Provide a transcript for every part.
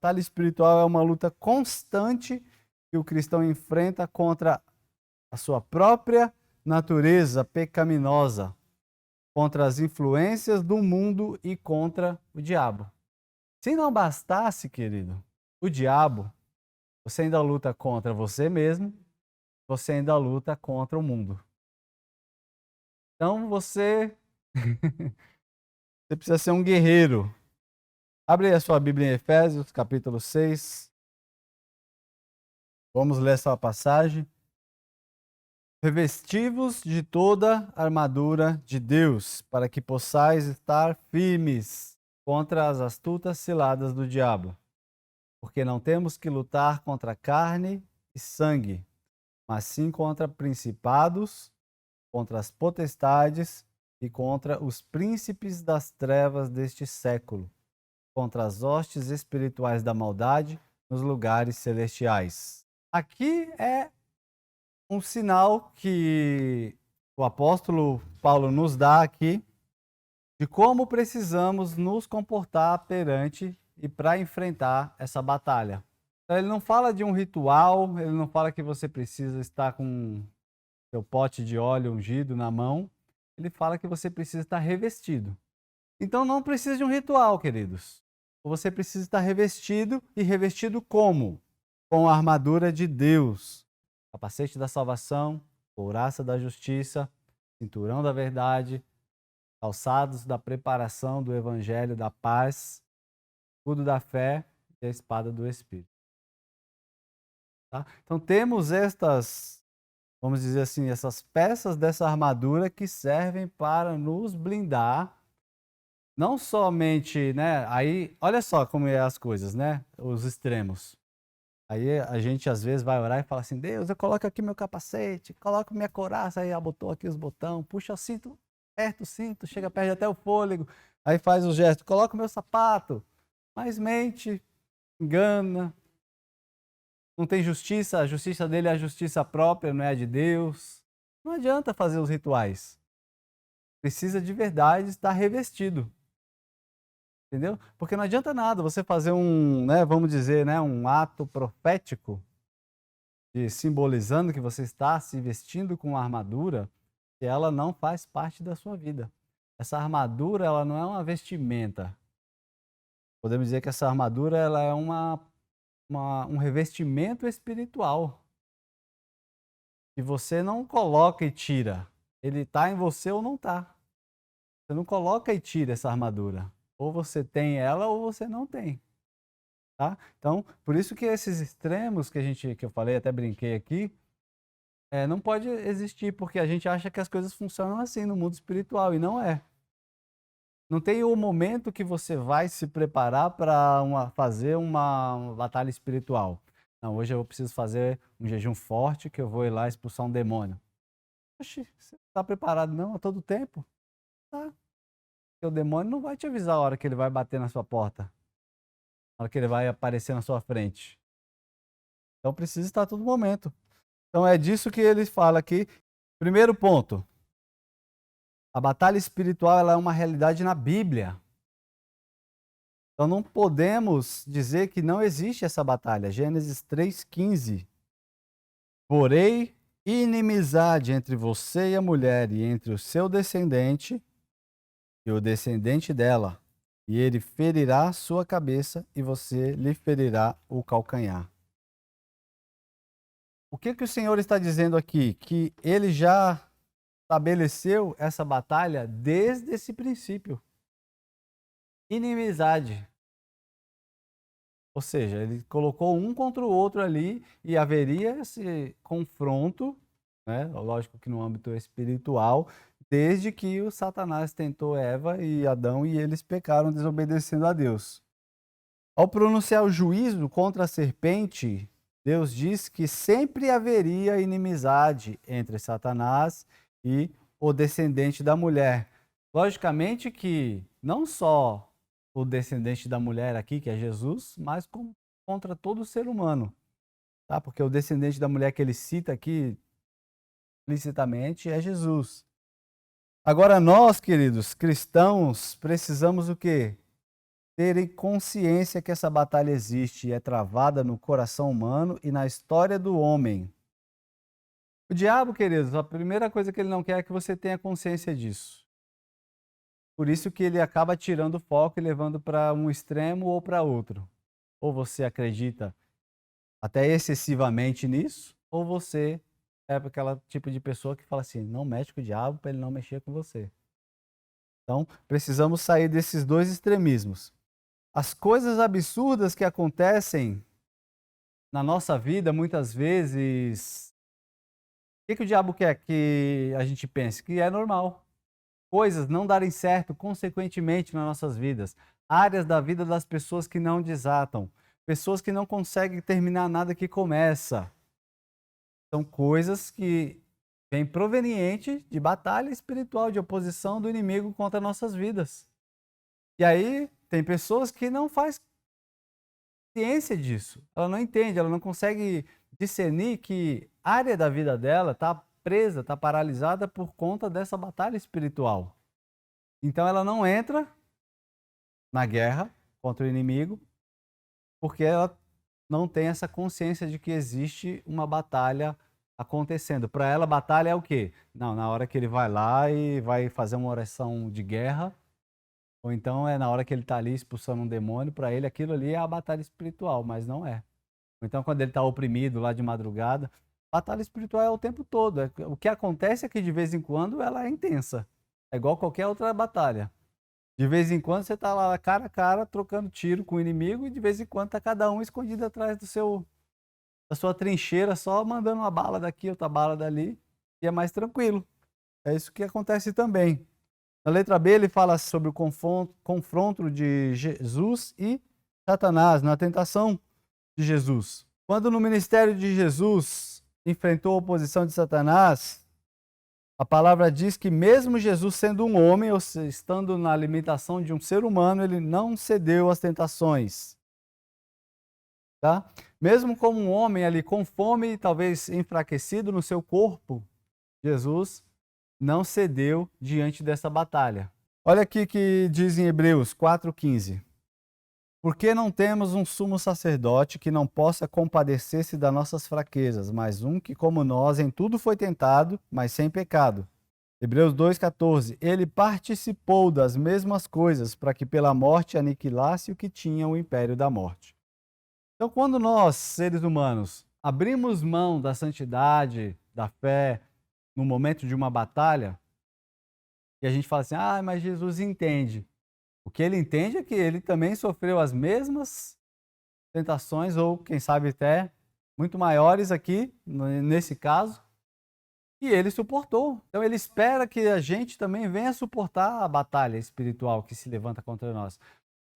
Batalha espiritual é uma luta constante que o cristão enfrenta contra a sua própria natureza pecaminosa, contra as influências do mundo e contra o diabo. Se não bastasse, querido, o diabo, você ainda luta contra você mesmo, você ainda luta contra o mundo. Então você precisa ser um guerreiro. Abre aí a sua Bíblia em Efésios, capítulo 6. Vamos ler essa passagem. Revestivos de toda a armadura de Deus, para que possais estar firmes contra as astutas ciladas do diabo. Porque não temos que lutar contra carne e sangue, mas sim contra principados, contra as potestades e contra os príncipes das trevas deste século, contra as hostes espirituais da maldade nos lugares celestiais. Aqui é um sinal que o apóstolo Paulo nos dá aqui de como precisamos nos comportar perante e para enfrentar essa batalha. Então, ele não fala de um ritual, ele não fala que você precisa estar com seu pote de óleo ungido na mão, ele fala que você precisa estar revestido. Então não precisa de um ritual, queridos. Você precisa estar revestido, e revestido como? Com a armadura de Deus. Capacete da salvação, couraça da justiça, cinturão da verdade, calçados da preparação do evangelho da paz, escudo da fé e a espada do Espírito. Tá? Então temos estas, vamos dizer assim, essas peças dessa armadura que servem para nos blindar. Não somente, né? Aí, olha só como é as coisas, né? Os extremos. Aí a gente às vezes vai orar e fala assim: Deus, eu coloco aqui meu capacete, coloco minha couraça, aí botou aqui os botões, puxa o cinto, aperta o cinto, chega perto até o fôlego, aí faz o gesto, coloca o meu sapato, mas mente, engana, não tem justiça, a justiça dele é a justiça própria, não é a de Deus. Não adianta fazer os rituais. Precisa de verdade estar revestido. Entendeu? Porque não adianta nada você fazer um, né, vamos dizer, né, um ato profético, de simbolizando que você está se vestindo com uma armadura, que ela não faz parte da sua vida. Essa armadura, ela não é uma vestimenta. Podemos dizer que essa armadura, ela é um revestimento espiritual, que você não coloca e tira. Ele está em você ou não está. Você não coloca e tira essa armadura. Ou você tem ela ou você não tem. Tá? Então, por isso que esses extremos que eu falei, até brinquei aqui, não pode existir, porque a gente acha que as coisas funcionam assim no mundo espiritual, e não é. Não tem o momento que você vai se preparar para fazer uma batalha espiritual. Não, hoje eu preciso fazer um jejum forte, que eu vou ir lá expulsar um demônio. Oxi, você está preparado não a todo tempo? Tá. Porque o demônio não vai te avisar a hora que ele vai bater na sua porta, a hora que ele vai aparecer na sua frente. Então precisa estar a todo momento. Então é disso que ele fala aqui. Primeiro ponto, a batalha espiritual ela é uma realidade na Bíblia. Então não podemos dizer que não existe essa batalha. Gênesis 3,15. Porém, inimizade entre você e a mulher, e entre o seu descendente e o descendente dela, e ele ferirá sua cabeça, e você lhe ferirá o calcanhar. O que o Senhor está dizendo aqui? Que ele já estabeleceu essa batalha desde esse princípio. Inimizade. Ou seja, ele colocou um contra o outro ali e haveria esse confronto, né? Lógico que no âmbito espiritual, desde que o Satanás tentou Eva e Adão e eles pecaram desobedecendo a Deus. Ao pronunciar o juízo contra a serpente, Deus diz que sempre haveria inimizade entre Satanás e o descendente da mulher. Logicamente que não só o descendente da mulher aqui, que é Jesus, mas contra todo ser humano, tá? Porque o descendente da mulher que ele cita aqui explicitamente é Jesus. Agora nós, queridos cristãos, precisamos o quê? terem consciência que essa batalha existe e é travada no coração humano e na história do homem. O diabo, queridos, a primeira coisa que ele não quer é que você tenha consciência disso. Por isso que ele acaba tirando o foco e levando para um extremo ou para outro. Ou você acredita até excessivamente nisso, ou você é aquela tipo de pessoa que fala assim, não mexe com o diabo para ele não mexer com você. Então, precisamos sair desses dois extremismos. As coisas absurdas que acontecem na nossa vida, muitas vezes, o que o diabo quer que a gente pense? Que é normal. Coisas não darem certo consequentemente nas nossas vidas. Áreas da vida das pessoas que não desatam. Pessoas que não conseguem terminar nada que começa. São coisas que vêm proveniente de batalha espiritual, de oposição do inimigo contra nossas vidas. E aí tem pessoas que não faz ciência disso. Ela não entende, ela não consegue discernir que área da vida dela está presa, está paralisada por conta dessa batalha espiritual. Então ela não entra na guerra contra o inimigo, porque ela não tem essa consciência de que existe uma batalha acontecendo. Para ela, batalha é o quê? Não, na hora que ele vai lá e vai fazer uma oração de guerra, ou então é na hora que ele está ali expulsando um demônio, para ele aquilo ali é a batalha espiritual, mas não é. Ou então quando ele está oprimido lá de madrugada, batalha espiritual é o tempo todo. O que acontece é que de vez em quando ela é intensa. É igual qualquer outra batalha. De vez em quando você está lá cara a cara, trocando tiro com o inimigo, e de vez em quando está cada um escondido atrás da sua trincheira, só mandando uma bala daqui, outra bala dali, e é mais tranquilo. É isso que acontece também. Na letra B ele fala sobre o confronto de Jesus e Satanás, na tentação de Jesus. Quando no ministério de Jesus enfrentou a oposição de Satanás, a palavra diz que mesmo Jesus sendo um homem, ou seja, estando na limitação de um ser humano, ele não cedeu às tentações. Tá? Mesmo como um homem ali com fome e talvez enfraquecido no seu corpo, Jesus não cedeu diante dessa batalha. Olha aqui que diz em Hebreus 4,15. Porque não temos um sumo sacerdote que não possa compadecer-se das nossas fraquezas, mas um que, como nós, em tudo foi tentado, mas sem pecado. Hebreus 2,14. Ele participou das mesmas coisas para que pela morte aniquilasse o que tinha o império da morte. Então, quando nós, seres humanos, abrimos mão da santidade, da fé, no momento de uma batalha, e a gente fala assim, mas Jesus entende. O que ele entende é que ele também sofreu as mesmas tentações, ou quem sabe até muito maiores aqui, nesse caso, e ele suportou. Então ele espera que a gente também venha suportar a batalha espiritual que se levanta contra nós.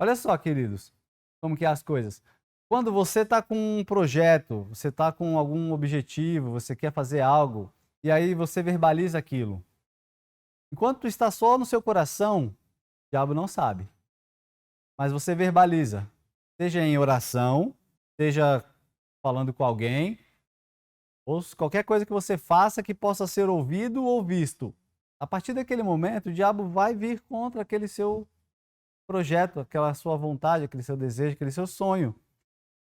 Olha só, queridos, como que é as coisas. Quando você está com um projeto, você está com algum objetivo, você quer fazer algo, e aí você verbaliza aquilo. Enquanto está só no seu coração, o diabo não sabe. Mas você verbaliza, seja em oração, seja falando com alguém, ou qualquer coisa que você faça que possa ser ouvido ou visto. A partir daquele momento, o diabo vai vir contra aquele seu projeto, aquela sua vontade, aquele seu desejo, aquele seu sonho.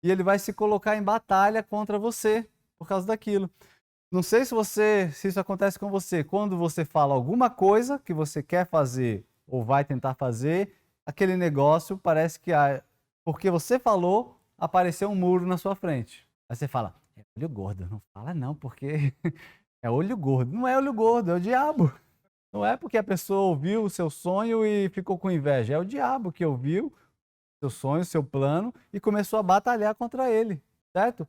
E ele vai se colocar em batalha contra você por causa daquilo. Não sei se isso acontece com você. Quando você fala alguma coisa que você quer fazer ou vai tentar fazer, aquele negócio parece que, porque você falou, apareceu um muro na sua frente. Aí você fala, é olho gordo. Não fala não, porque é olho gordo. Não é olho gordo, é o diabo. Não é porque a pessoa ouviu o seu sonho e ficou com inveja. É o diabo que ouviu seu sonho, seu plano, e começou a batalhar contra ele, certo?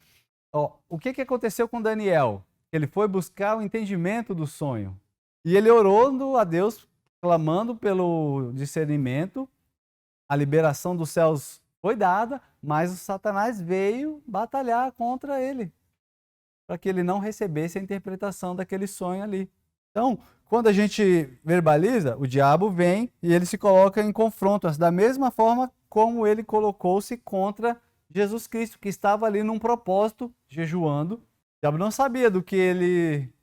O que aconteceu com Daniel? Ele foi buscar o entendimento do sonho. E ele orou a Deus, clamando pelo discernimento. A liberação dos céus foi dada, mas o Satanás veio batalhar contra ele, para que ele não recebesse a interpretação daquele sonho ali. Então, quando a gente verbaliza, o diabo vem e ele se coloca em confronto, da mesma forma como ele colocou-se contra Jesus Cristo, que estava ali num propósito, jejuando. O diabo não sabia do que ele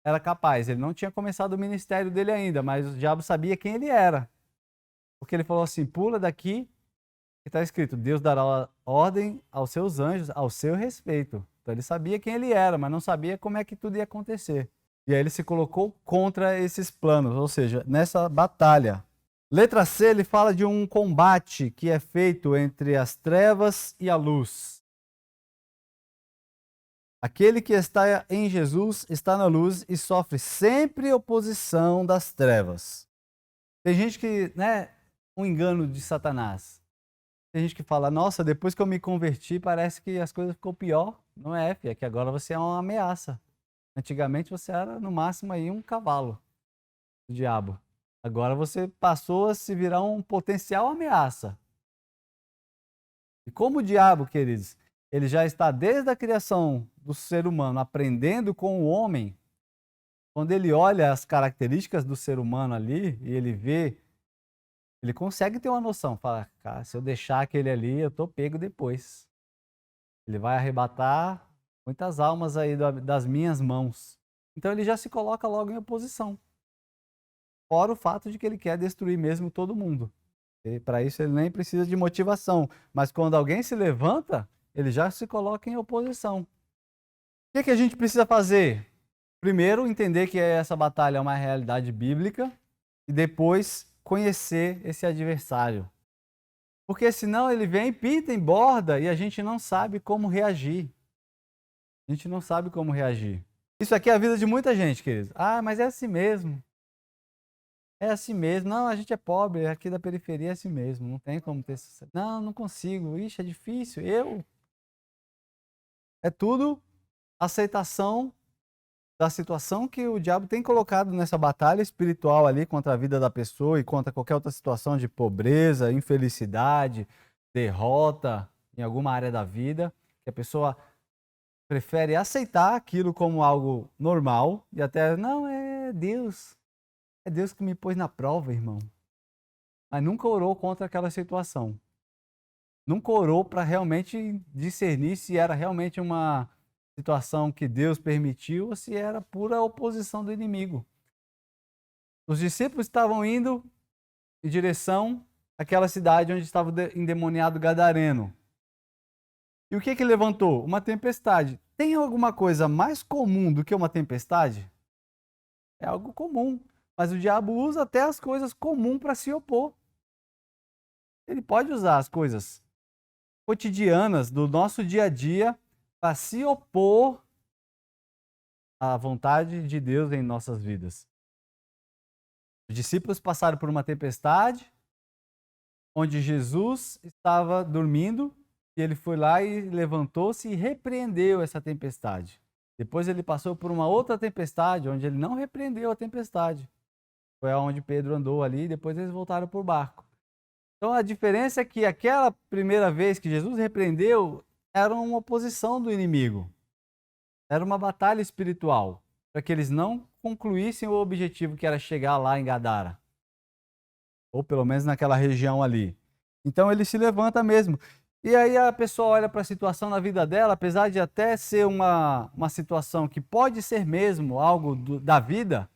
era capaz, ele não tinha começado o ministério dele ainda, mas o diabo sabia quem ele era. Porque ele falou assim, pula daqui, Está escrito, Deus dará ordem aos seus anjos ao seu respeito. Então ele sabia quem ele era, mas não sabia como é que tudo ia acontecer. E aí ele se colocou contra esses planos, ou seja, nessa batalha. Letra C, ele fala de um combate que é feito entre as trevas e a luz. Aquele que está em Jesus está na luz e sofre sempre oposição das trevas. Tem gente que, um engano de Satanás. Tem gente que fala, nossa, depois que eu me converti, parece que as coisas ficou pior. Não é, filho, é que agora você é uma ameaça. Antigamente você era, no máximo, aí um cavalo do diabo. Agora você passou a se virar um potencial ameaça. E como o diabo, queridos, ele já está desde a criação do ser humano, aprendendo com o homem, quando ele olha as características do ser humano ali, e ele vê, ele consegue ter uma noção, fala, cara, se eu deixar aquele ali, eu tô pego depois. Ele vai arrebatar muitas almas aí das minhas mãos. Então ele já se coloca logo em oposição. Fora o fato de que ele quer destruir mesmo todo mundo. Para isso ele nem precisa de motivação. Mas quando alguém se levanta, ele já se coloca em oposição. O que a gente precisa fazer? Primeiro, entender que essa batalha é uma realidade bíblica e depois conhecer esse adversário. Porque senão ele vem, pinta, emborda e a gente não sabe como reagir. A gente não sabe como reagir. Isso aqui é a vida de muita gente, querido. Ah, mas é assim mesmo. É assim mesmo. Não, a gente é pobre, aqui da periferia é assim mesmo. Não tem como ter sucesso. Não, não consigo. Ixi, é difícil. É tudo aceitação da situação que o diabo tem colocado nessa batalha espiritual ali contra a vida da pessoa e contra qualquer outra situação de pobreza, infelicidade, derrota em alguma área da vida, que a pessoa prefere aceitar aquilo como algo normal e até, não, é Deus que me pôs na prova, irmão. Mas nunca orou contra aquela situação. Nunca orou para realmente discernir se era realmente uma situação que Deus permitiu ou se era pura oposição do inimigo. Os discípulos estavam indo em direção àquela cidade onde estava o endemoniado gadareno. E o que levantou? Uma tempestade. Tem alguma coisa mais comum do que uma tempestade? É algo comum. Mas o diabo usa até as coisas comuns para se opor. Ele pode usar as coisas cotidianas do nosso dia a dia para se opor à vontade de Deus em nossas vidas. Os discípulos passaram por uma tempestade, onde Jesus estava dormindo, e ele foi lá e levantou-se e repreendeu essa tempestade. Depois ele passou por uma outra tempestade, onde ele não repreendeu a tempestade. Foi aonde Pedro andou ali, e depois eles voltaram por barco. Então a diferença é que aquela primeira vez que Jesus repreendeu, era uma oposição do inimigo. Era uma batalha espiritual, para que eles não concluíssem o objetivo que era chegar lá em Gadara. Ou pelo menos naquela região ali. Então ele se levanta mesmo. E aí a pessoa olha para a situação na vida dela, apesar de até ser uma situação que pode ser mesmo algo da vida,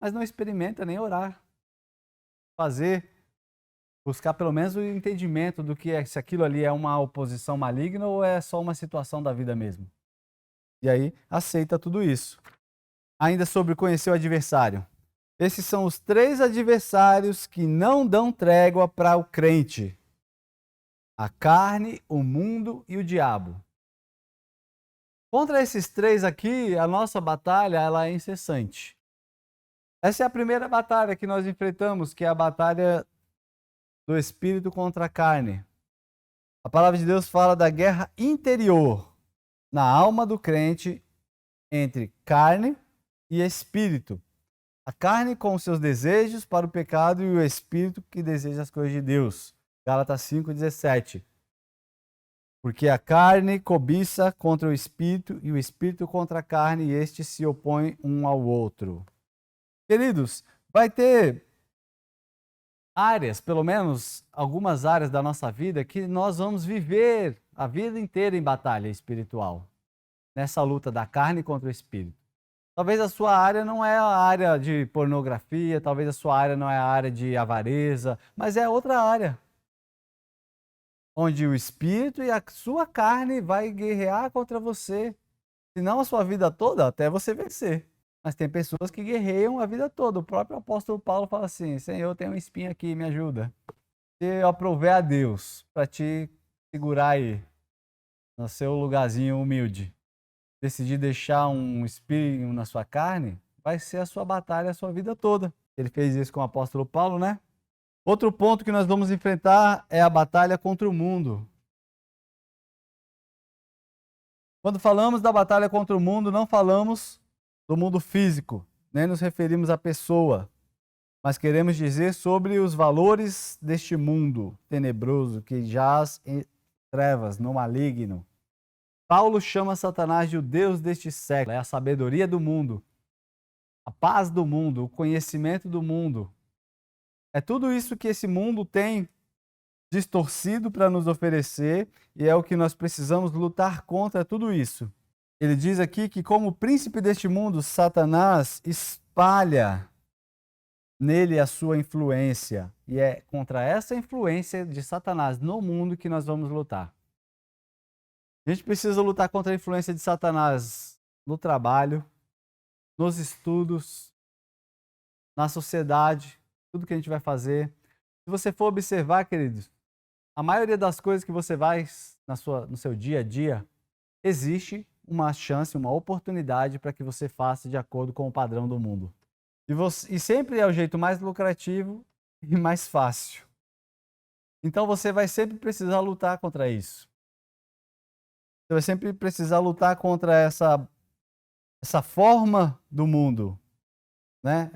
mas não experimenta nem orar. Buscar pelo menos o entendimento do que é, se aquilo ali é uma oposição maligna ou é só uma situação da vida mesmo. E aí aceita tudo isso. Ainda sobre conhecer o adversário. Esses são os 3 adversários que não dão trégua para o crente: a carne, o mundo e o diabo. Contra esses 3 aqui, a nossa batalha ela é incessante. Essa é a primeira batalha que nós enfrentamos, que é a batalha do espírito contra a carne. A palavra de Deus fala da guerra interior na alma do crente entre carne e espírito. A carne com os seus desejos para o pecado e o espírito que deseja as coisas de Deus. Gálatas 5,17. Porque a carne cobiça contra o espírito e o espírito contra a carne, e estes se opõem um ao outro. Queridos, vai ter áreas, pelo menos algumas áreas da nossa vida, que nós vamos viver a vida inteira em batalha espiritual, nessa luta da carne contra o espírito. Talvez a sua área não é a área de pornografia, talvez a sua área não é a área de avareza, mas é outra área. onde o espírito e a sua carne vai guerrear contra você. Se não a sua vida toda, até você vencer. Mas tem pessoas que guerreiam a vida toda. O próprio apóstolo Paulo fala assim: Senhor, tem um espinho aqui, me ajuda. Se eu aprover a Deus para te segurar aí, no seu lugarzinho humilde, decidir deixar um espinho na sua carne, vai ser a sua batalha a sua vida toda. Ele fez isso com o apóstolo Paulo, né? Outro ponto que nós vamos enfrentar é a batalha contra o mundo. Quando falamos da batalha contra o mundo, não falamos do mundo físico, nem nos referimos à pessoa, mas queremos dizer sobre os valores deste mundo tenebroso que jaz em trevas, no maligno. Paulo chama Satanás de o Deus deste século, é a sabedoria do mundo, a paz do mundo, o conhecimento do mundo. É tudo isso que esse mundo tem distorcido para nos oferecer e é o que nós precisamos lutar contra tudo isso. Ele diz aqui que, como príncipe deste mundo, Satanás espalha nele a sua influência. E é contra essa influência de Satanás no mundo que nós vamos lutar. A gente precisa lutar contra a influência de Satanás no trabalho, nos estudos, na sociedade, tudo que a gente vai fazer. Se você for observar, queridos, a maioria das coisas que você faz no seu dia a dia, existe uma chance, uma oportunidade para que você faça de acordo com o padrão do mundo. E sempre é o jeito mais lucrativo e mais fácil. Então você vai sempre precisar lutar contra isso. Você vai sempre precisar lutar contra essa forma do mundo, né?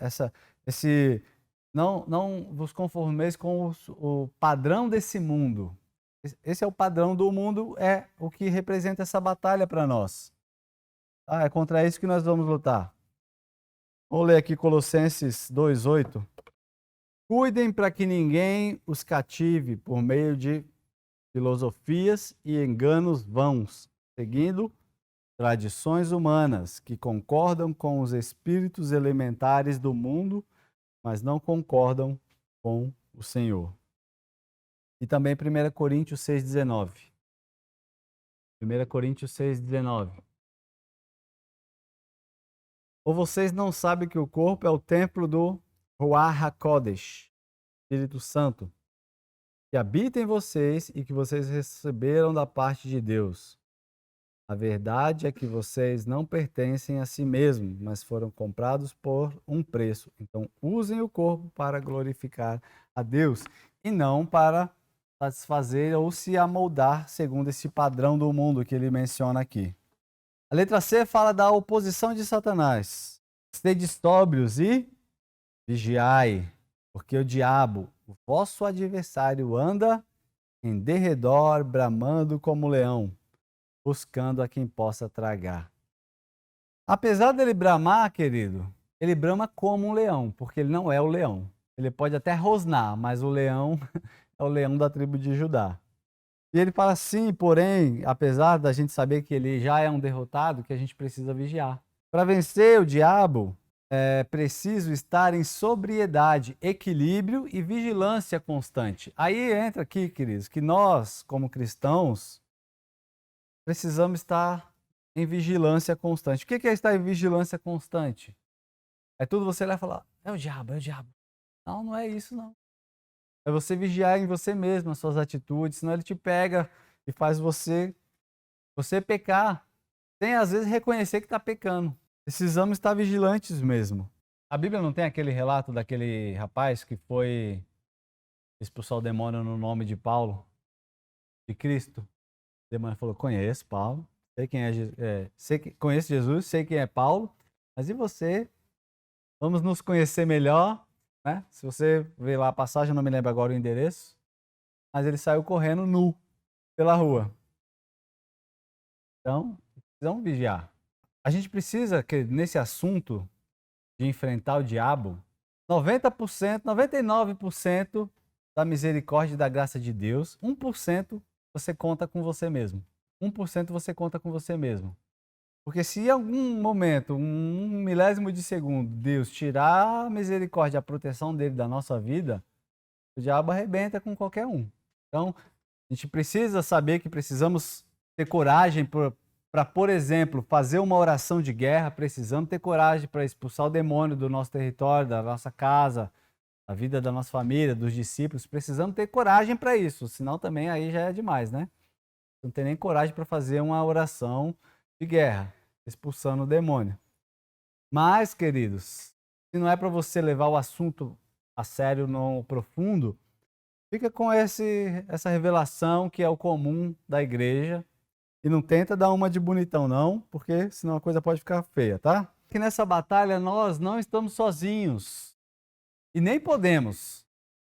Não vos conformeis com o padrão desse mundo. Esse é o padrão do mundo, é o que representa essa batalha para nós. É contra isso que nós vamos lutar. Vou ler aqui Colossenses 2:8. Cuidem para que ninguém os cative por meio de filosofias e enganos vãos, seguindo tradições humanas que concordam com os espíritos elementares do mundo, mas não concordam com o Senhor. E também 1 Coríntios 6:19. 1 Coríntios 6:19. Ou vocês não sabem que o corpo é o templo do Ruach HaKodesh, Espírito Santo, que habita em vocês e que vocês receberam da parte de Deus. A verdade é que vocês não pertencem a si mesmos, mas foram comprados por um preço. Então, usem o corpo para glorificar a Deus e não para satisfazer ou se amoldar segundo esse padrão do mundo que ele menciona aqui. A letra C fala da oposição de Satanás. Sede sóbrios e vigiai, porque o diabo, o vosso adversário, anda em derredor, bramando como leão, buscando a quem possa tragar. Apesar dele bramar, querido, ele brama como um leão, porque ele não é o leão. Ele pode até rosnar, mas o leão é o leão da tribo de Judá. E ele fala assim, porém, apesar da gente saber que ele já é um derrotado, que a gente precisa vigiar. Para vencer o diabo, é preciso estar em sobriedade, equilíbrio e vigilância constante. Aí entra aqui, queridos, que nós, como cristãos, precisamos estar em vigilância constante. O que é estar em vigilância constante? É tudo você lá falar, é o diabo, é o diabo. Não, não é isso, não. É você vigiar em você mesmo as suas atitudes, senão ele te pega e faz você pecar, sem às vezes reconhecer que está pecando. Precisamos estar vigilantes mesmo. A Bíblia não tem aquele relato daquele rapaz que foi expulsar o demônio no nome de Paulo, de Cristo? O demônio falou, conheço Paulo, sei quem conheço Jesus, sei quem é Paulo, mas e você? Vamos nos conhecer melhor, né? Se você ver lá a passagem, eu não me lembro agora o endereço, mas ele saiu correndo nu pela rua. Então, precisamos vigiar. A gente precisa, que nesse assunto de enfrentar o diabo, 90%, 99% da misericórdia e da graça de Deus, 1% você conta com você mesmo. 1% você conta com você mesmo. Porque se em algum momento, um milésimo de segundo, Deus tirar a misericórdia, a proteção dele da nossa vida, o diabo arrebenta com qualquer um. Então, A gente precisa saber que precisamos ter coragem para, por exemplo, fazer uma oração de guerra, precisamos ter coragem para expulsar o demônio do nosso território, da nossa casa, da vida da nossa família, dos discípulos. Precisamos ter coragem para isso, senão também aí já é demais, né? Não tem nem coragem para fazer uma oração de guerra, expulsando o demônio. Mas, queridos, se não é para você levar o assunto a sério, no profundo, fica com essa revelação que é o comum da igreja e não tenta dar uma de bonitão não, porque senão a coisa pode ficar feia, tá? Que nessa batalha nós não estamos sozinhos e nem podemos.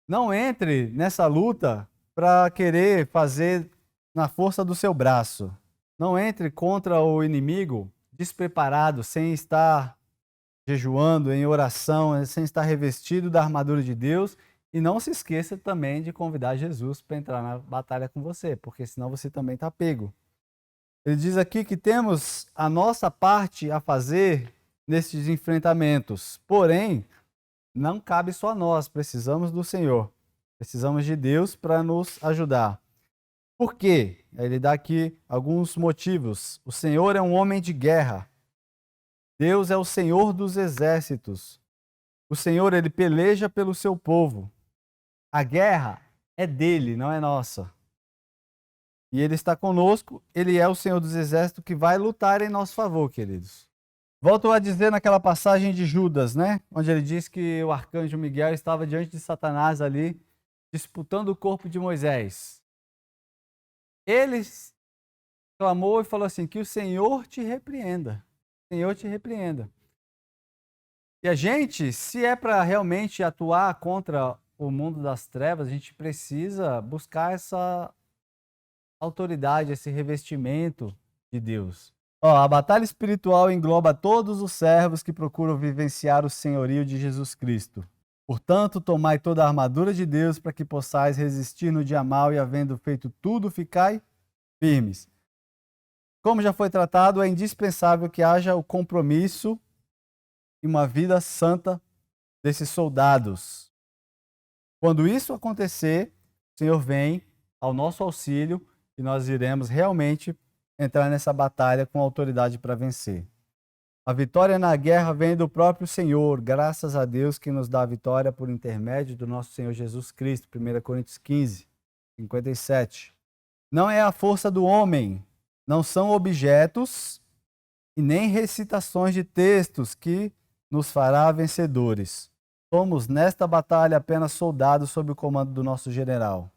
Não entre nessa luta para querer fazer na força do seu braço. Não entre contra o inimigo despreparado, sem estar jejuando, em oração, sem estar revestido da armadura de Deus. E não se esqueça também de convidar Jesus para entrar na batalha com você, porque senão você também está pego. Ele diz aqui que temos a nossa parte a fazer nesses enfrentamentos. Porém, não cabe só a nós, precisamos do Senhor. Precisamos de Deus para nos ajudar. Por quê? Ele dá aqui alguns motivos. O Senhor é um homem de guerra. Deus é o Senhor dos exércitos. O Senhor, ele peleja pelo seu povo. A guerra é dele, não é nossa. E ele está conosco, ele é o Senhor dos exércitos que vai lutar em nosso favor, queridos. Volto a dizer naquela passagem de Judas, né? Onde ele diz que o arcanjo Miguel estava diante de Satanás ali, disputando o corpo de Moisés. Ele clamou e falou assim, que o Senhor te repreenda. O Senhor te repreenda. E a gente, se é para realmente atuar contra o mundo das trevas, a gente precisa buscar essa autoridade, esse revestimento de Deus. A batalha espiritual engloba todos os servos que procuram vivenciar o senhorio de Jesus Cristo. Portanto, tomai toda a armadura de Deus para que possais resistir no dia mau e, havendo feito tudo, ficai firmes. Como já foi tratado, é indispensável que haja o compromisso e uma vida santa desses soldados. Quando isso acontecer, o Senhor vem ao nosso auxílio e nós iremos realmente entrar nessa batalha com autoridade para vencer. A vitória na guerra vem do próprio Senhor, graças a Deus que nos dá a vitória por intermédio do nosso Senhor Jesus Cristo. 1 Coríntios 15, 57. Não é a força do homem, não são objetos e nem recitações de textos que nos fará vencedores. Somos nesta batalha apenas soldados sob o comando do nosso general.